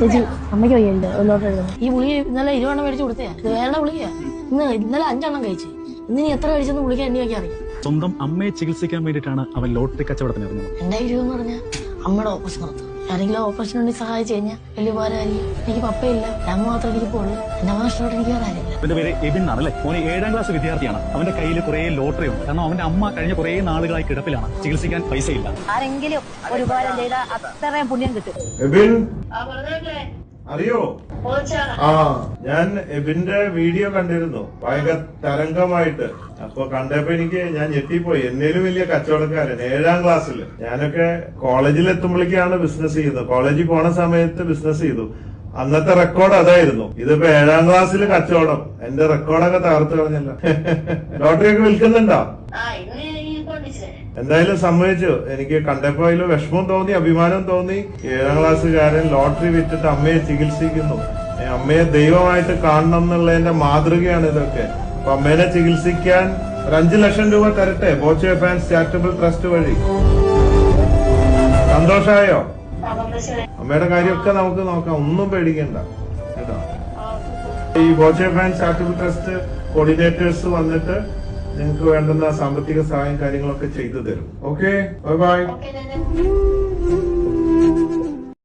ചേച്ചി അമ്മയ്ക്ക് വയ്യല്ലോ ഒന്നോട്ട് എഴുതുന്നു. ഈ ഗുളിക ഇന്നലെ 20 എണ്ണം മേടിച്ച് കൊടുത്തയാ. ഇത് വേണ്ട ഗുളികയാ. ഇന്നലെ 5 എണ്ണം കഴിച്ചു. ഇന്ന് നീ എത്ര കഴിച്ചെന്ന് ഗുളിക എണ്ണിയൊക്കെ അറിയാം. സ്വന്തം അമ്മയെ ചികിത്സിക്കാൻ വേണ്ടിയിട്ടാണ് അവൻ ലോട്ടറി കച്ചവടത്തിന് ഇറങ്ങുന്നത്. എന്റെ ഇരുന്ന് പറഞ്ഞാൽ അമ്മയുടെ ഓപ്പറേഷൻ നടത്തും. ആരെങ്കിലും ഓപ്പറേഷൻ വേണ്ടി സഹായിച്ചു കഴിഞ്ഞാൽ വലിയ ഉപകാരമായിരിക്കും. എനിക്ക് പപ്പയില്ല, അമ്മ മാത്രമേ എനിക്ക് പോകുള്ളൂ. എന്റെ അമ്മ നഷ്ടമായിട്ട് എനിക്ക് വേറെ ആരില്ല. അവന്റെ പേര് എബിൻ ആണ് അല്ലേ? മോന് 7ാം ക്ലാസ് വിദ്യാർത്ഥിയാണ്. അവന്റെ കയ്യിൽ കുറെ ലോട്ടറി ഉണ്ട്. കാരണം അവന്റെ അമ്മ കഴിഞ്ഞ കുറെ നാളുകളായി കിടപ്പിലാണ്. ചികിത്സിക്കാൻ പൈസയില്ല. ആരെങ്കിലും ഒരു ഉപകാരം ചെയ്താൽ അത്രയും പുണ്യം കിട്ടും. എബിൻ അറിയോ? ഞാൻ എബിന്റെ വീഡിയോ കണ്ടിരുന്നു, ഭയങ്കര തരംഗമായിട്ട്. അപ്പൊ കണ്ടപ്പോ ഞാൻ ഞെട്ടിപ്പോയി. എന്നേലും വലിയ കച്ചവടക്കാരൻ 7ാം ക്ലാസ്സിൽ. ഞാനൊക്കെ കോളേജിൽ എത്തുമ്പോഴേക്കാണ് ബിസിനസ് ചെയ്യുന്നത്. കോളേജിൽ പോണ സമയത്ത് ബിസിനസ് ചെയ്തു. അന്നത്തെ റെക്കോർഡ് അതായിരുന്നു. ഇതിപ്പോ 7ാം ക്ലാസ്സിൽ കച്ചവടം. എന്റെ റെക്കോർഡൊക്കെ തകർത്ത് കളഞ്ഞല്ലോ. ലോട്ടറി ഒക്കെ വിൽക്കുന്നുണ്ടോ? എന്തായാലും സമ്മതിച്ചു. എനിക്ക് കണ്ടപ്പോ അതിൽ വിഷമം തോന്നി, അഭിമാനം തോന്നി. 7ാം ക്ലാസ്സുകാരൻ ലോട്ടറി വിറ്റിട്ട് അമ്മയെ ചികിത്സിക്കുന്നു. അമ്മയെ ദൈവമായിട്ട് കാണണം എന്നുള്ളതിന്റെ മാതൃകയാണ് ഇതൊക്കെ. അപ്പൊ അമ്മേനെ ചികിത്സിക്കാൻ ഒരു 5 ലക്ഷം രൂപ തരട്ടെ, ബോച്ചെ ഫാൻസ് ചാരിറ്റബിൾ ട്രസ്റ്റ് വഴി. സന്തോഷായോ? അമ്മയുടെ കാര്യമൊക്കെ നമുക്ക് നോക്കാം, ഒന്നും പേടിക്കണ്ട കേട്ടോ. ഈ Boche fans charitable trust coordinators വന്നിട്ട് നിങ്ങൾക്ക് വേണ്ടുന്ന സാമ്പത്തിക സഹായം കാര്യങ്ങളൊക്കെ ചെയ്തു തരും. Okay, bye bye.